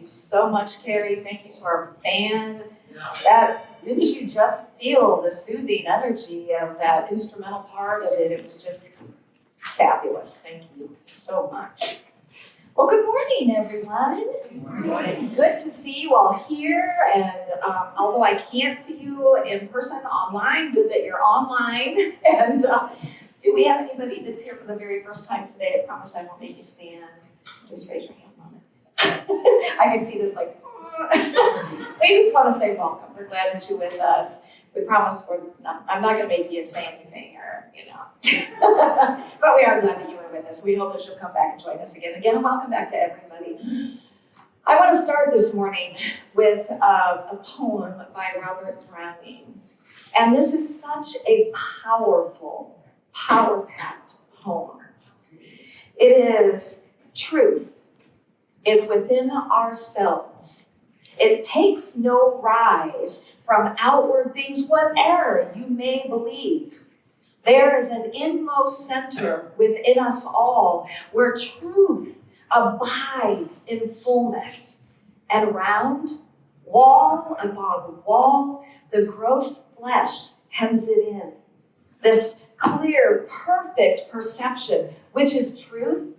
you so much, Carrie. Thank you to our band. Didn't you just feel the soothing energy of that instrumental part of it? It was just fabulous. Thank you so much. Well, good morning, everyone. Good morning. Good to see you all here. And although I can't see you in person, online, good that you're online. And do we have anybody that's here for the very first time today? I promise I won't make you stand. Just raise your hand on it. I can see this like, we just want to say welcome. We're glad that you're with us. We promise I'm not going to make you say anything or, but we are glad that you were with us. We hope that you'll come back and join us again. Again, welcome back to everybody. I want to start this morning with a poem by Robert Browning. And this is such a powerful, power-packed poem. It is, truth is within ourselves. It takes no rise from outward things, whatever you may believe. There is an inmost center within us all where truth abides in fullness. And round, wall upon wall, the gross flesh hems it in. This clear, perfect perception, which is truth,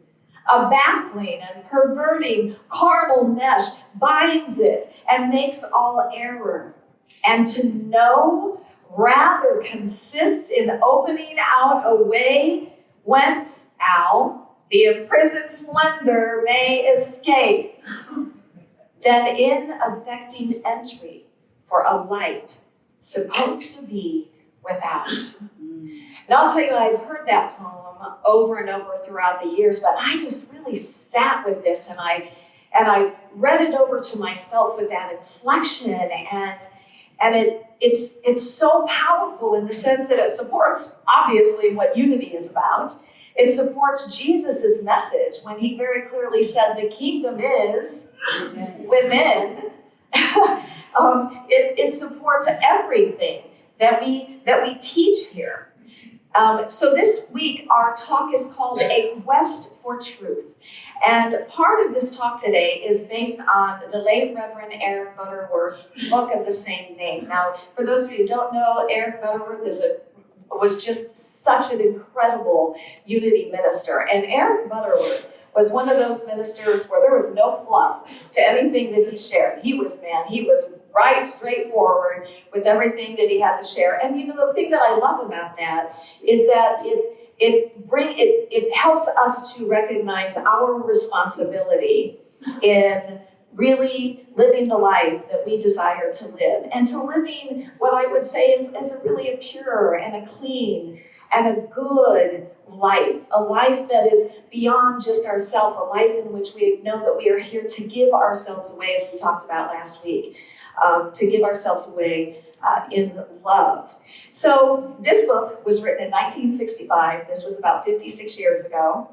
a baffling and perverting carnal mesh binds it and makes all error. And to know rather consists in opening out a way whence, the imprisoned splendor may escape, than in effecting entry for a light supposed to be without. And I'll tell you, I've heard that poem over and over throughout the years, but I just really sat with this and I read it over to myself with that inflection, and it's so powerful in the sense that it supports, obviously, what unity is about. It supports Jesus's message when he very clearly said the kingdom is within. It supports everything that we teach here. So this week, our talk is called A Quest for Truth. And part of this talk today is based on the late Reverend Eric Butterworth's book of the same name. Now, for those of you who don't know, Eric Butterworth was just such an incredible unity minister. And Eric Butterworth was one of those ministers where there was no fluff to anything that he shared. He was right straightforward with everything that he had to share. And the thing that I love about that is that it helps us to recognize our responsibility in really living the life that we desire to live, and to living what I would say is a really a pure and a clean and a good life, a life that is beyond just ourselves, a life in which we know that we are here to give ourselves away, as we talked about last week, to give ourselves away in love. So this book was written in 1965. This was about 56 years ago.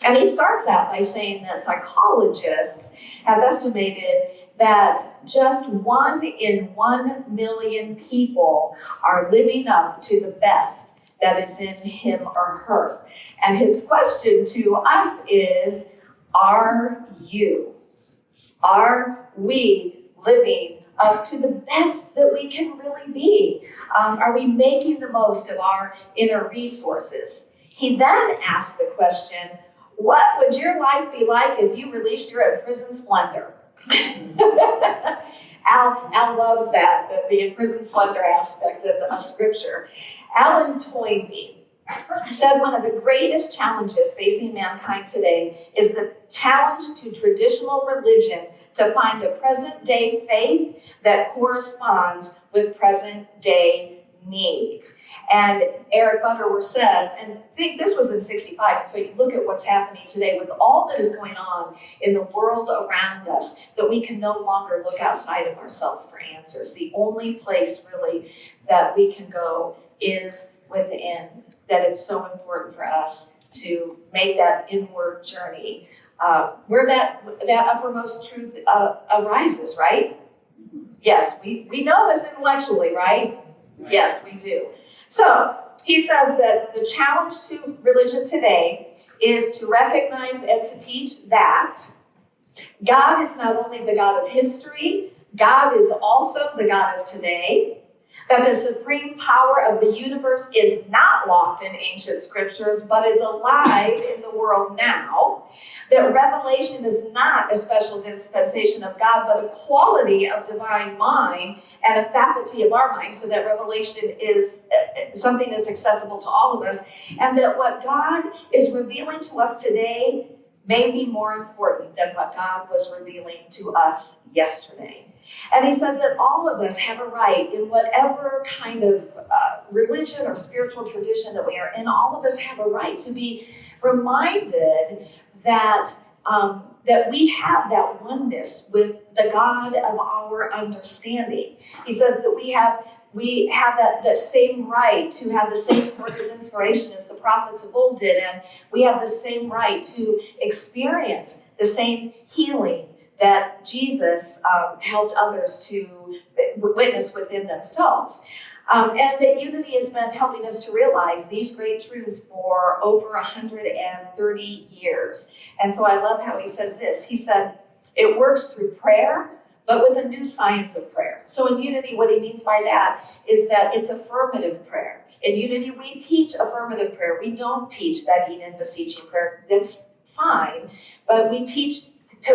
And he starts out by saying that psychologists have estimated that just 1 in 1 million people are living up to the best that is in him or her. And his question to us is, are you? Are we living up to the best that we can really be? Are we making the most of our inner resources? He then asked the question, what would your life be like if you released your imprisoned splendor? Al loves that, the imprisoned splendor aspect of scripture. Alan Toynbee said one of the greatest challenges facing mankind today is the challenge to traditional religion to find a present-day faith that corresponds with present-day needs. And Eric Butterworth says, and this was in 65, so you look at what's happening today with all that is going on in the world around us, that we can no longer look outside of ourselves for answers. The only place really that we can go is within, that it's so important for us to make that inward journey where that uppermost truth arises, right? Yes, we know this intellectually, right? Yes, we do. So he says that the challenge to religion today is to recognize and to teach that God is not only the God of history, God is also the God of today. That the supreme power of the universe is not locked in ancient scriptures, but is alive in the world now. That revelation is not a special dispensation of God, but a quality of divine mind and a faculty of our mind, so that revelation is something that's accessible to all of us. And that what God is revealing to us today may be more important than what God was revealing to us yesterday. And he says that all of us have a right, in whatever kind of religion or spiritual tradition that we are in, all of us have a right to be reminded that that we have that oneness with the God of our understanding. He says that we have that same right to have the same source of inspiration as the prophets of old did, and we have the same right to experience the same healing that Jesus helped others to witness within themselves. And that Unity has been helping us to realize these great truths for over 130 years. And so I love how he says this. He said, it works through prayer, but with a new science of prayer. So in Unity, what he means by that is that it's affirmative prayer. In Unity, we teach affirmative prayer. We don't teach begging and beseeching prayer. That's fine, but we teach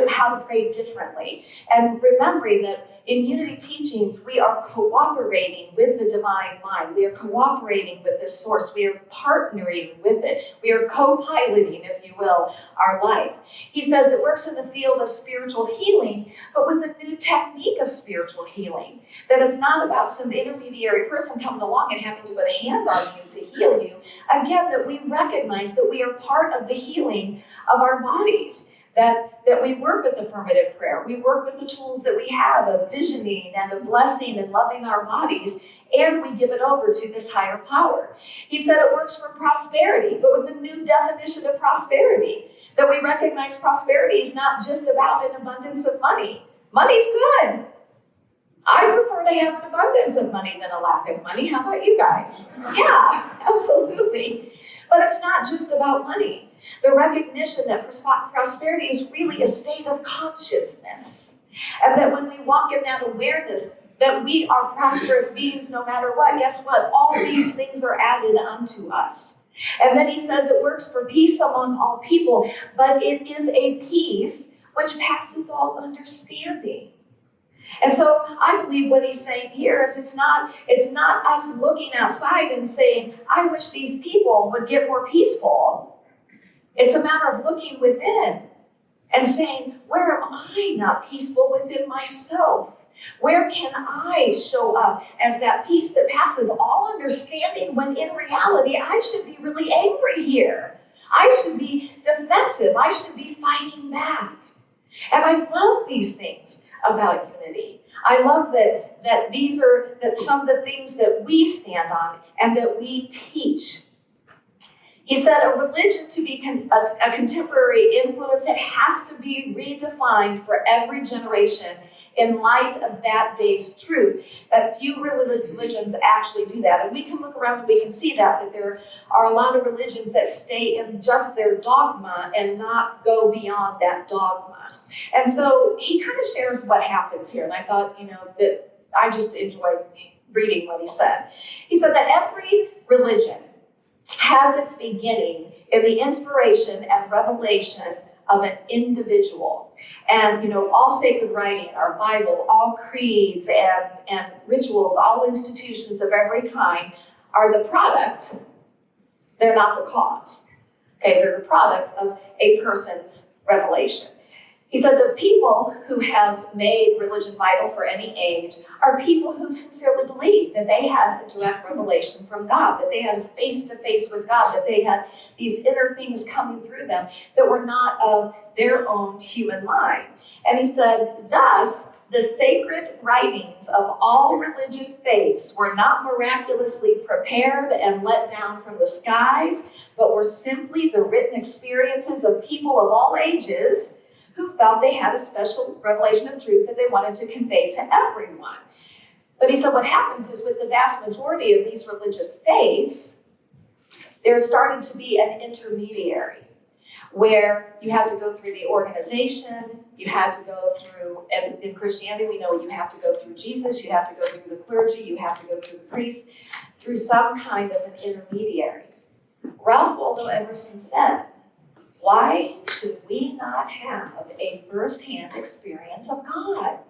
how to pray differently. And remembering that in Unity teachings, we are cooperating with the divine mind. We are cooperating with this source. We are partnering with it. We are co-piloting, if you will, our life. He says it works in the field of spiritual healing, but with a new technique of spiritual healing. That it's not about some intermediary person coming along and having to put a hand on you to heal you. Again, that we recognize that we are part of the healing of our bodies. That we work with affirmative prayer. We work with the tools that we have of visioning and of blessing and loving our bodies, and we give it over to this higher power. He said it works for prosperity, but with a new definition of prosperity. That we recognize prosperity is not just about an abundance of money. Money's good. I prefer to have an abundance of money than a lack of money. How about you guys? Yeah, absolutely. But it's not just about money. The recognition that prosperity is really a state of consciousness. And that when we walk in that awareness that we are prosperous beings no matter what, guess what? All these things are added unto us. And then he says it works for peace among all people, but it is a peace which passes all understanding. And so I believe what he's saying here is it's not us looking outside and saying, I wish these people would get more peaceful. It's a matter of looking within and saying, where am I not peaceful within myself? Where can I show up as that peace that passes all understanding when in reality I should be really angry here. I should be defensive. I should be fighting back. And I love these things about Unity. I love that these are some of the things that we stand on and that we teach. He said a religion to be a contemporary influence, it has to be redefined for every generation in light of that day's truth. But few religions actually do that. And we can look around and we can see that there are a lot of religions that stay in just their dogma and not go beyond that dogma. And so he kind of shares what happens here. And I thought, that I just enjoyed reading what he said. He said that every religion has its beginning in the inspiration and revelation of an individual. And, all sacred writing, our Bible, all creeds and rituals, all institutions of every kind are the product. They're not the cause. Okay, they're the product of a person's revelation. He said the people who have made religion vital for any age are people who sincerely believe that they had a direct revelation from God, that they had face-to-face with God, that they had these inner things coming through them that were not of their own human mind. And he said, thus, the sacred writings of all religious faiths were not miraculously prepared and let down from the skies, but were simply the written experiences of people of all ages who felt they had a special revelation of truth that they wanted to convey to everyone. But he said what happens is with the vast majority of these religious faiths, there started to be an intermediary where you had to go through the organization, you had to go through, and in Christianity we know you have to go through Jesus, you have to go through the clergy, you have to go through the priests, through some kind of an intermediary. Ralph Waldo Emerson said, why should we not have a first-hand experience of God?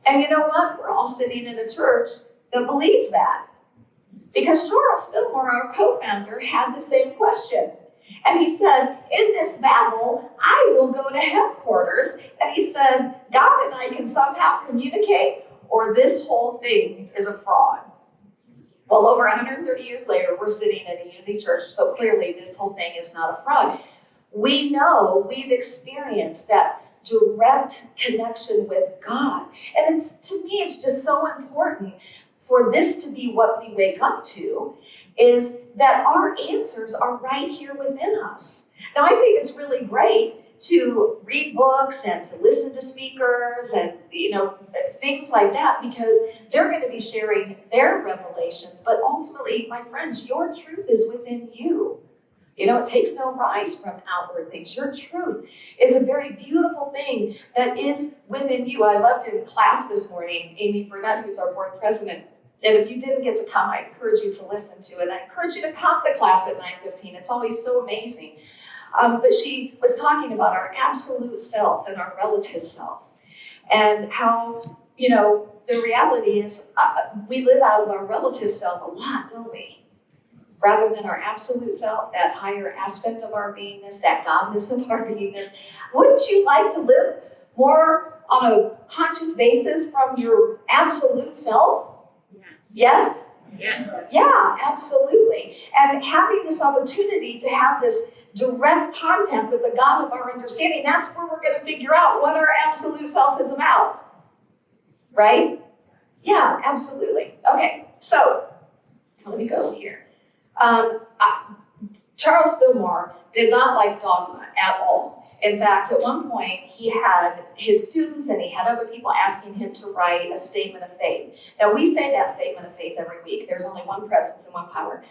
And you know what? We're all sitting in a church that believes that. Because Charles Fillmore, our co-founder, had the same question. And he said, in this battle, I will go to headquarters. And he said, God and I can somehow communicate, or this whole thing is a fraud. Well, over 130 years later, we're sitting at a Unity church, so clearly this whole thing is not a fraud. We know, we've experienced that direct connection with God. And to me, it's just so important for this to be what we wake up to, is that our answers are right here within us. Now, I think it's really great to read books and to listen to speakers and, things like that, because they're going to be sharing their revelations. But ultimately, my friends, your truth is within you. It takes no rise from outward things. Your truth is a very beautiful thing that is within you. I loved in class this morning, Amy Burnett, who's our board president. And if you didn't get to come, I encourage you to listen to it. I encourage you to come to class at 9:15. It's always so amazing. But she was talking about our absolute self and our relative self. And how, the reality is we live out of our relative self a lot, don't we? Rather than our absolute self, that higher aspect of our beingness, that godness of our beingness. Wouldn't you like to live more on a conscious basis from your absolute self? Yes? Yes. Yeah, absolutely. And having this opportunity to have this direct contact with the God of our understanding, that's where we're going to figure out what our absolute self is about. Right? Yeah, absolutely. Okay, so let me go here. Charles Fillmore did not like dogma at all. In fact, at one point, he had his students and he had other people asking him to write a statement of faith. Now, we say that statement of faith every week. There's only one presence and one power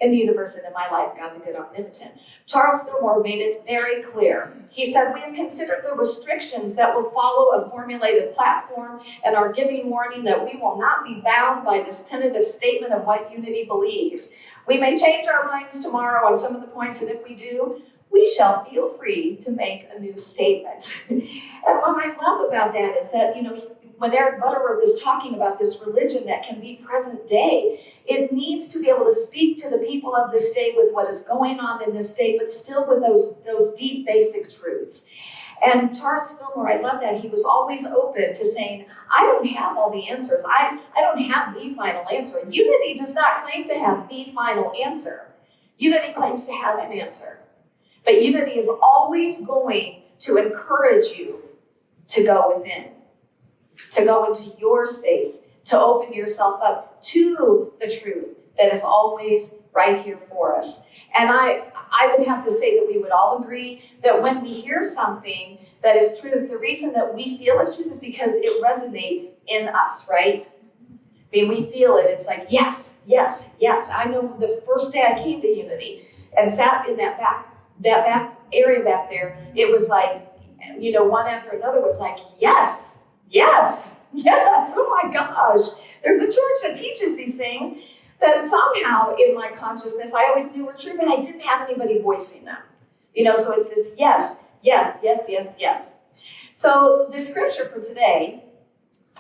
in the universe and in my life, God the good omnipotent. Charles Fillmore made it very clear. He said, we have considered the restrictions that will follow a formulated platform and are giving warning that we will not be bound by this tentative statement of what Unity believes. We may change our minds tomorrow on some of the points, and if we do, we shall feel free to make a new statement. And what I love about that is that, when Eric Butterworth is talking about this religion that can be present day, it needs to be able to speak to the people of this day with what is going on in this day, but still with those deep basic truths. And Charles Fillmore, I love that. He was always open to saying, I don't have all the answers. I don't have the final answer. Unity does not claim to have the final answer. Unity claims to have an answer. But Unity is always going to encourage you to go within, to go into your space, to open yourself up to the truth that is always right here for us. And I would have to say that we would all agree that when we hear something that is truth, the reason that we feel it's truth is because it resonates in us, right? I mean, we feel it. It's like, yes, yes, yes. I know the first day I came to Unity and sat in that back area back there, it was like, one after another was like, yes, yes, yes. Oh my gosh. There's a church that teaches these things that somehow in my consciousness, I always knew were true, but I didn't have anybody voicing them. So it's this yes, yes, yes, yes, yes. So the scripture for today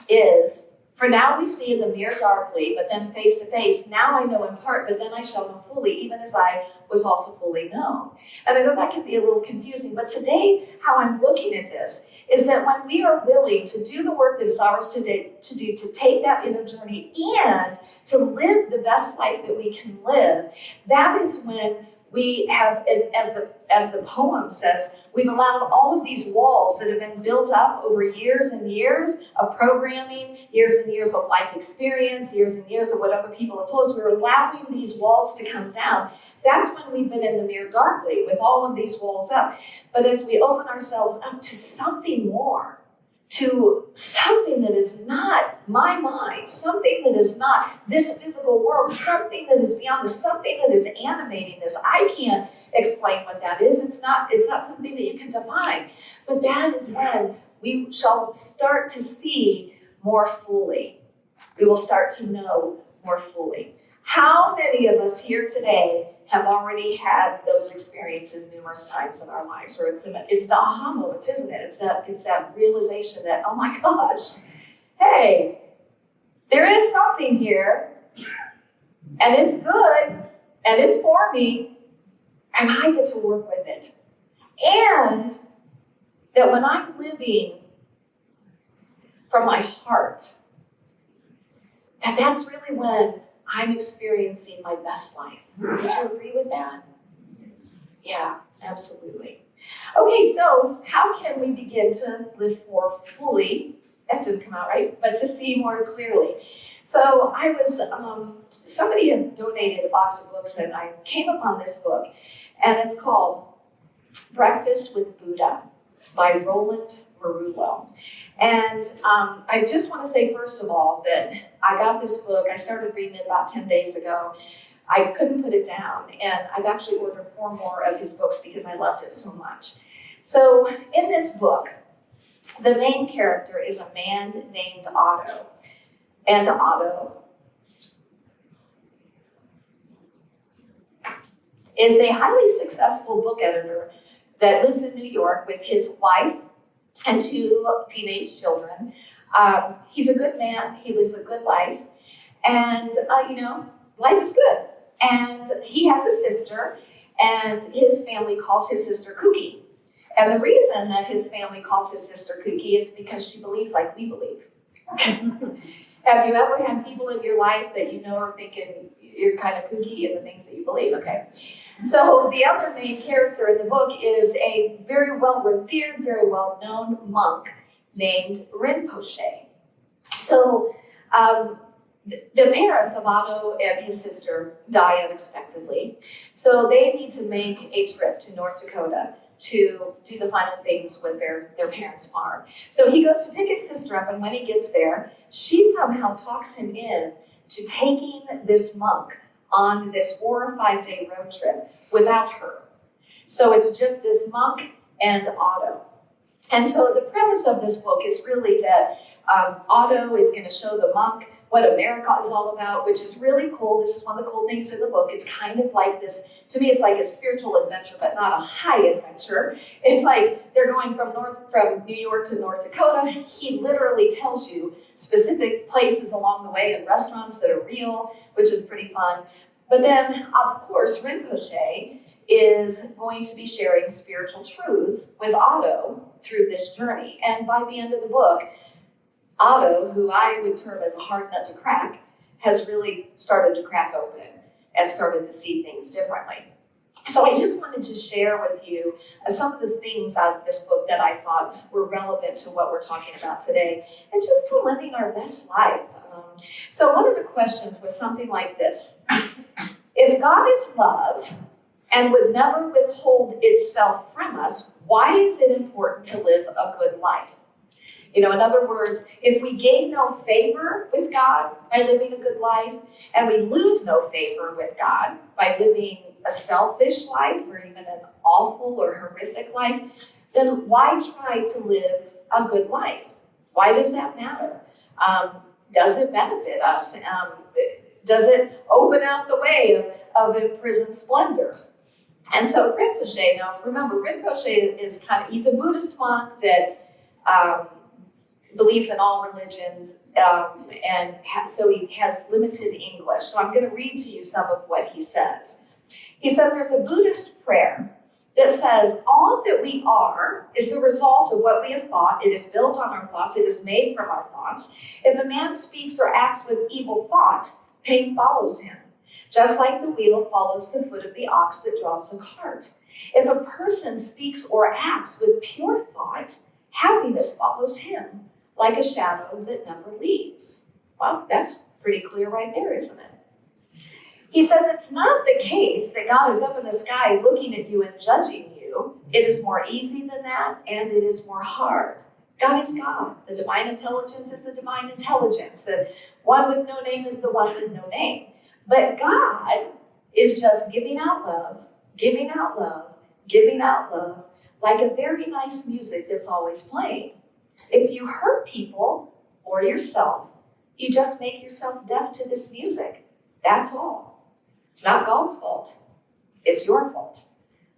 is, for now we see in the mirror darkly, but then face to face. Now I know in part, but then I shall know fully, even as I was also fully known. And I know that can be a little confusing, but today, how I'm looking at this is that when we are willing to do the work that is ours to do, to take that inner journey and to live the best life that we can live, that is when we have, as the poem says, we've allowed all of these walls that have been built up over years and years of programming, years and years of life experience, years and years of what other people have told us. We're allowing these walls to come down. That's when we've been in the mirror darkly with all of these walls up. But as we open ourselves up to something more, to something that is not my mind, something that is not this physical world, something that is beyond this, something that is animating this. I can't explain what that is. It's not something that you can define. But that is when we shall start to see more fully. We will start to know more fully. How many of us here today have already had those experiences numerous times in our lives, where it's the aha moments, isn't it? It's that realization that, oh my gosh, hey, there is something here, and it's good, and it's for me, and I get to work with it. And that when I'm living from my heart, that's really when I'm experiencing my best life. Would you agree with that? Yeah, absolutely. Okay, so how can we begin to live more fully? That didn't come out right, but to see more clearly. So I was, somebody had donated a box of books, and I came upon this book, and it's called Breakfast with Buddha by Roland, Varugo. And I just want to say, first of all, that I got this book. I started reading it about 10 days ago. I couldn't put it down, and I've actually ordered 4 more of his books because I loved it so much. So in this book, the main character is a man named Otto. And Otto is a highly successful book editor that lives in New York with his wife and 2 teenage children. He's a good man. He lives a good life. And, life is good. And he has a sister, and his family calls his sister Kooky. And the reason that his family calls his sister Kooky is because she believes like we believe. Have you ever had people in your life that you know are thinking you're kind of kooky in the things that you believe? Okay. So the other main character in the book is a very well-revered, very well-known monk named Rinpoche. So the parents of Otto and his sister die unexpectedly. So they need to make a trip to North Dakota to do the final things with their parents' farm. So he goes to pick his sister up, and when he gets there, she somehow talks him in to taking this monk on this 4 or 5 day road trip without her. So it's just this monk and Otto. And so the premise of this book is really that Otto is going to show the monk what America is all about, which is really cool. This is one of the cool things in the book. It's kind of like this, to me, it's like a spiritual adventure, but not a high adventure. It's like they're going from New York to North Dakota. He literally tells you specific places along the way and restaurants that are real, which is pretty fun. But then, of course, Rinpoche is going to be sharing spiritual truths with Otto through this journey. And by the end of the book, Otto, who I would term as a hard nut to crack, has really started to crack open and started to see things differently. So I just wanted to share with you some of the things out of this book that I thought were relevant to what we're talking about today, and just to living our best life. So one of the questions was something like this. If God is love and would never withhold itself from us, why is it important to live a good life? In other words, if we gain no favor with God by living a good life, and we lose no favor with God by living a selfish life or even an awful or horrific life, then why try to live a good life? Why does that matter? Does it benefit us? Does it open out the way of imprisoned splendor? And so Rinpoche, now remember, Rinpoche is he's a Buddhist monk that believes in all religions, and so he has limited English. So I'm going to read to you some of what he says. He says there's a Buddhist prayer that says, all that we are is the result of what we have thought. It is built on our thoughts. It is made from our thoughts. If a man speaks or acts with evil thought, pain follows him, just like the wheel follows the foot of the ox that draws the cart. If a person speaks or acts with pure thought, happiness follows him, like a shadow that never leaves. Well, that's pretty clear right there, isn't it? He says it's not the case that God is up in the sky looking at you and judging you. It is more easy than that, and it is more hard. God is God. The divine intelligence is the divine intelligence. The one with no name is the one with no name. But God is just giving out love, giving out love, giving out love, like a very nice music that's always playing. If you hurt people or yourself, you just make yourself deaf to this music. That's all. It's not God's fault. It's your fault.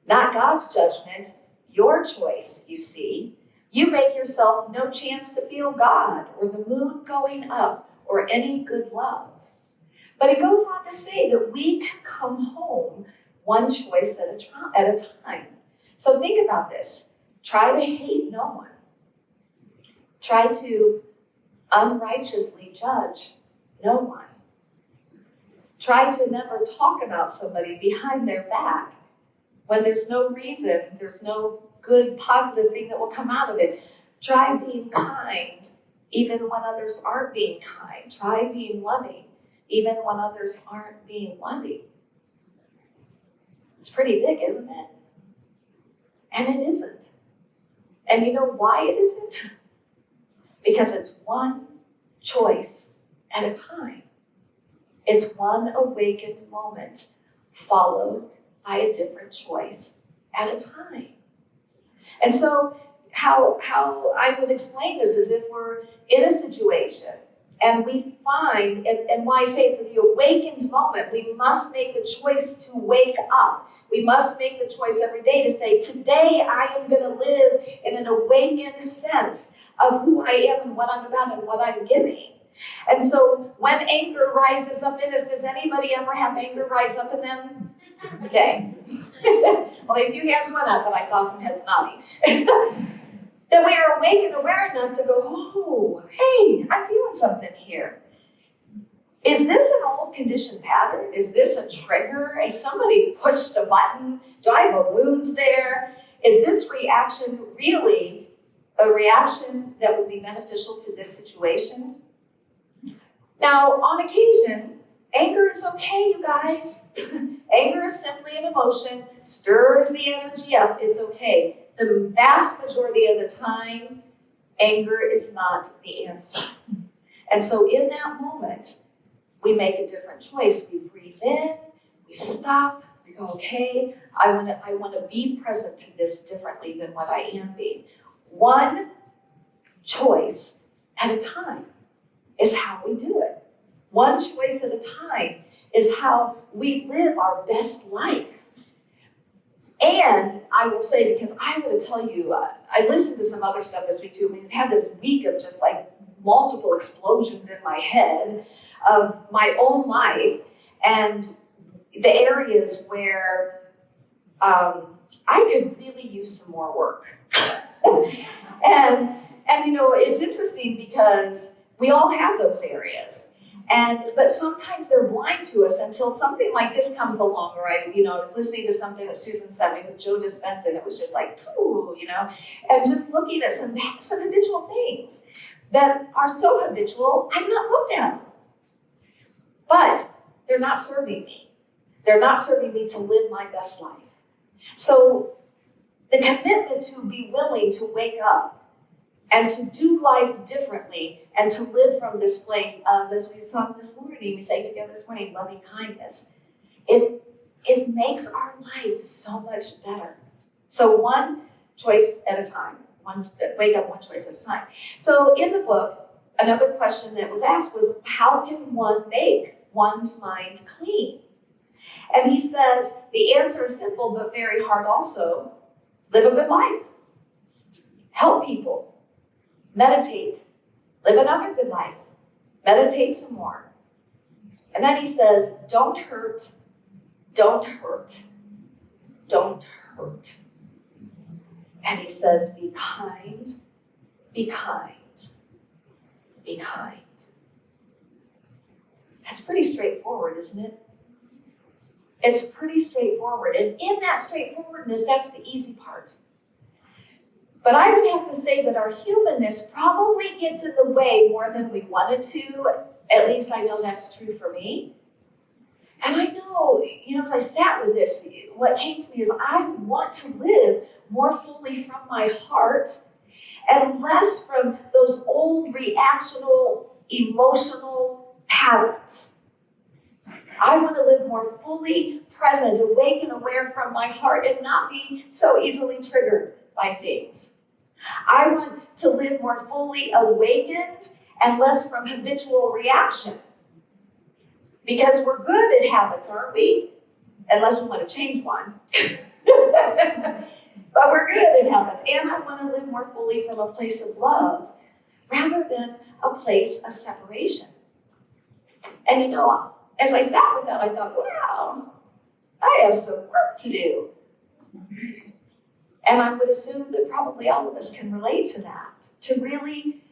Not God's judgment, your choice, you see. You make yourself no chance to feel God or the moon going up or any good love. But it goes on to say that we can come home one choice at a time. So think about this. Try to hate no one. Try to unrighteously judge no one. Try to never talk about somebody behind their back when there's no reason, there's no good, positive thing that will come out of it. Try being kind even when others aren't being kind. Try being loving even when others aren't being loving. It's pretty big, isn't it? And it isn't. And you know why it isn't? Because it's one choice at a time. It's one awakened moment followed by a different choice at a time. And so how I would explain this is if we're in a situation and we find, and why I say it's the awakened moment, we must make the choice to wake up. We must make the choice every day to say, today I am going to live in an awakened sense of who I am and what I'm about and what I'm giving. And so when anger rises up in us, does anybody ever have anger rise up in them? Okay. Only a few hands went up, but I saw some heads nodding. Then we are awake and aware enough to go, oh, hey, I'm feeling something here. Is this an old conditioned pattern? Is this a trigger? Has somebody pushed a button? Do I have a wound there? Is this reaction really a reaction that would be beneficial to this situation? Now, on occasion, anger is okay, you guys. Anger is simply an emotion, stirs the energy up, it's okay. The vast majority of the time, anger is not the answer. And so in that moment, we make a different choice. We breathe in, we stop, we go, okay, I want to be present to this differently than what I am being. One choice at a time is how we do it. One choice at a time is how we live our best life. And I will say, because I'm going to tell you, I listened to some other stuff this week too. We've had this week of just like multiple explosions in my head of my own life and the areas where I could really use some more work. and you know, it's interesting because we all have those areas. But sometimes they're blind to us until something like this comes along, or I was listening to something that Susan sent me with Joe Dispenza, and it was just like, ooh, and just looking at some habitual things that are so habitual, I've not looked at them. But they're not serving me. They're not serving me to live my best life. So the commitment to be willing to wake up and to do life differently and to live from this place of, as we sang this morning, we sang together this morning, loving kindness. It makes our life so much better. So one choice at a time. Wake up one choice at a time. So in the book, another question that was asked was, how can one make one's mind clean? And he says, the answer is simple but very hard also. Live a good life. Help people. Meditate. Live another good life. Meditate some more. And then he says, don't hurt. Don't hurt. Don't hurt. And he says, be kind. Be kind. Be kind. That's pretty straightforward, isn't it? It's pretty straightforward. And in that straightforwardness, that's the easy part. But I would have to say that our humanness probably gets in the way more than we wanted to. At least I know that's true for me. And I know, as I sat with this, what came to me is I want to live more fully from my heart. and less from those old reactional, emotional patterns. I want to live more fully present, awake and aware from my heart, and not be so easily triggered by things. I want to live more fully awakened and less from habitual reaction. Because we're good at habits, aren't we? Unless we want to change one. But we're good at habits. And I want to live more fully from a place of love rather than a place of separation. And as I sat with that, I thought, wow, I have some work to do. And I would assume that probably all of us can relate to that. To really,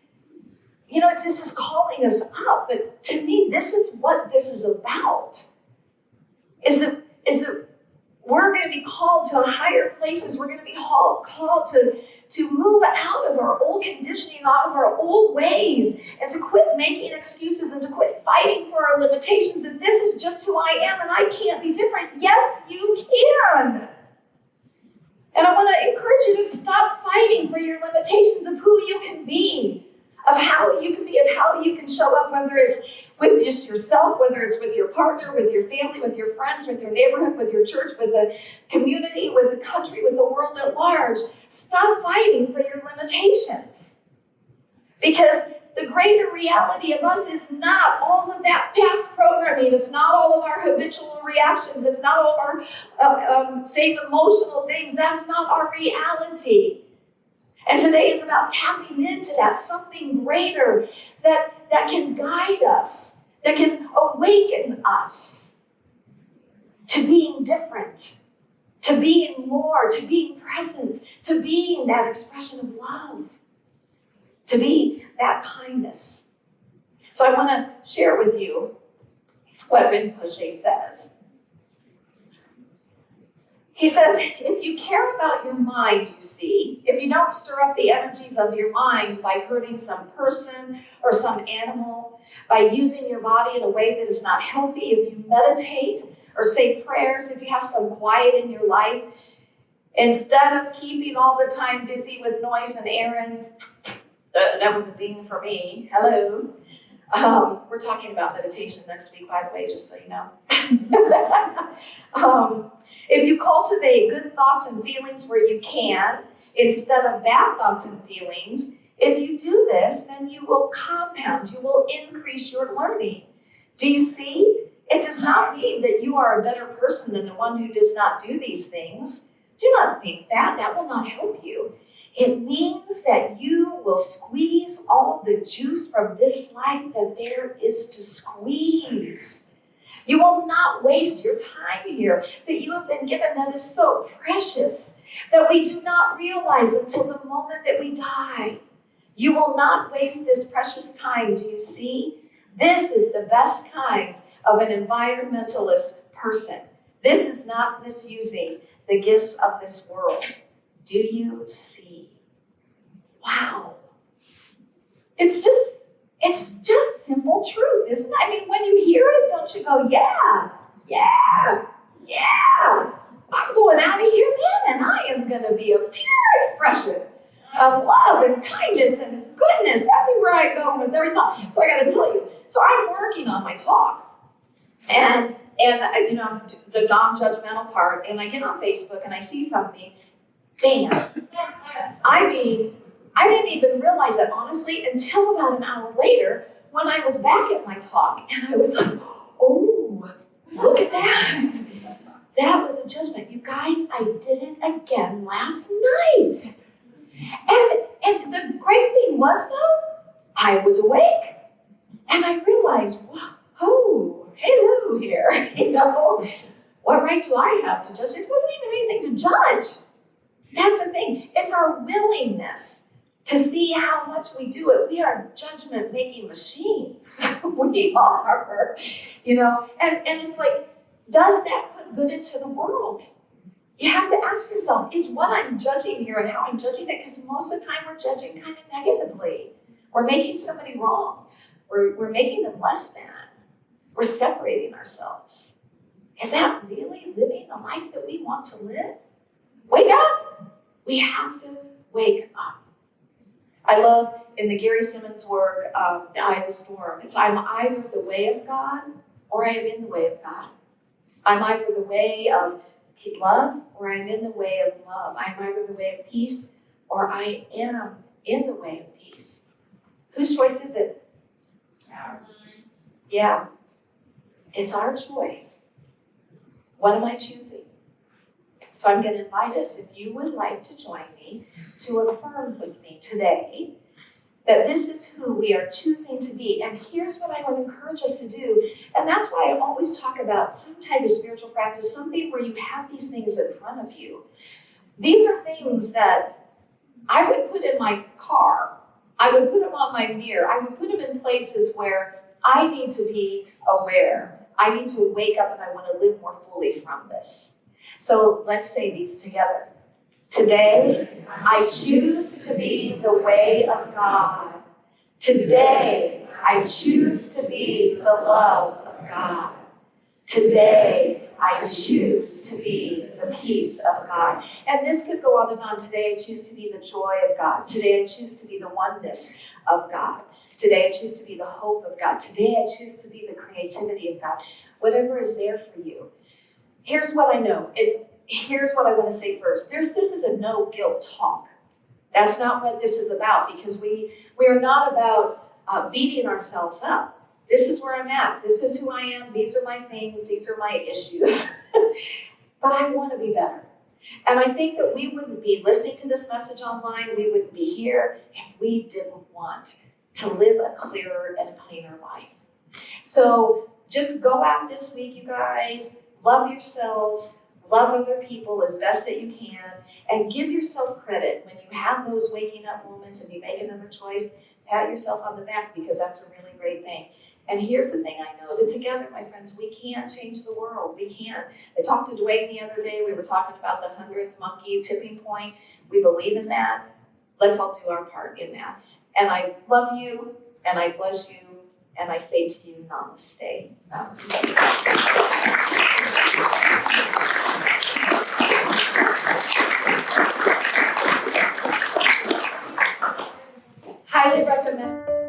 this is calling us up. But to me, this is what this is about. Is that we're going to be called to higher places. We're going to be called to move out of our old conditioning, out of our old ways, and to quit making excuses and to quit fighting for our limitations. And this is just who I am, and I can't be different. Yes, you can. And I want to encourage you to stop fighting for your limitations of who you can be, of how you can be, of how you can show up, whether it's with just yourself, whether it's with your partner, with your family, with your friends, with your neighborhood, with your church, with the community, with the country, with the world at large. Stop fighting for your limitations. Because the greater reality of us is not all of that past programming. It's not all of our habitual reactions. It's not all of our same emotional things. That's not our reality. And today is about tapping into that something greater that can guide us, that can awaken us to being different, to being more, to being present, to being that expression of love, to be that kindness. So I want to share with you what Rinpoche says. He says, if you care about your mind, you see, if you don't stir up the energies of your mind by hurting some person or some animal, by using your body in a way that is not healthy, if you meditate or say prayers, if you have some quiet in your life, instead of keeping all the time busy with noise and errands, that was a ding for me. Hello. We're talking about meditation next week, by the way, just so you know. If you cultivate good thoughts and feelings where you can, instead of bad thoughts and feelings, if you do this, then you will compound, you will increase your learning. Do you see? It does not mean that you are a better person than the one who does not do these things. Do not think that. That will not help you. It means that you will squeeze all the juice from this life that there is to squeeze. You will not waste your time here that you have been given that is so precious that we do not realize until the moment that we die. You will not waste this precious time, do you see? This is the best kind of an environmentalist person. This is not misusing the gifts of this world. Do you see? Wow. It's just simple truth, isn't it? I mean, when you hear it, don't you go, yeah, I'm going out of here, man, and I am going to be a pure expression of love and kindness and goodness everywhere I go with every thought. So I got to tell you, so I'm working on my talk. And the non-judgmental part, and I get on Facebook and I see something, bam. I mean, I didn't even realize it, honestly, until about an hour later when I was back at my talk, and I was like, oh, look at that. That was a judgment. You guys, I did it again last night. And the great thing was, though, I was awake. And I realized, whoa, hello here. What right do I have to judge? This wasn't even anything to judge. That's the thing. It's our willingness to see how much we do it. We are judgment-making machines. We are, and it's like, does that put good into the world? You have to ask yourself, is what I'm judging here and how I'm judging it? Because most of the time we're judging kind of negatively. We're making somebody wrong. We're making them less than. We're separating ourselves. Is that really living the life that we want to live? Wake up! We have to wake up. I love in the Gary Simmons work, The Eye of the Storm, it's I'm either the way of God or I am in the way of God. I'm either the way of love or I'm in the way of love. I'm either the way of peace or I am in the way of peace. Whose choice is it? Yeah, it's our choice. What am I choosing? So I'm going to invite us, if you would like to join me, to affirm with me today that this is who we are choosing to be. And here's what I want to encourage us to do. And that's why I always talk about some type of spiritual practice, something where you have these things in front of you. These are things that I would put in my car. I would put them on my mirror. I would put them in places where I need to be aware. I need to wake up and I want to live more fully from this. So let's say these together. Today, I choose to be the way of God. Today, I choose to be the love of God. Today, I choose to be the peace of God. And this could go on and on. Today, I choose to be the joy of God. Today, I choose to be the oneness of God. Today, I choose to be the hope of God. Today, I choose to be the creativity of God. Whatever is there for you. Here's what I know. Here's what I want to say first. This is a no guilt talk. That's not what this is about, because we are not about beating ourselves up. This is where I'm at. This is who I am. These are my things. These are my issues. But I want to be better. And I think that we wouldn't be listening to this message online. We wouldn't be here if we didn't want to live a clearer and a cleaner life. So just go out this week, you guys. Love yourselves. Love other people as best that you can. And give yourself credit when you have those waking up moments and you make another choice. Pat yourself on the back, because that's a really great thing. And here's the thing I know, that together, my friends, we can change the world. We can. I talked to Dwayne the other day. We were talking about the 100th monkey tipping point. We believe in that. Let's all do our part in that. And I love you, and I bless you, and I say to you, namaste. Namaste. Highly recommend.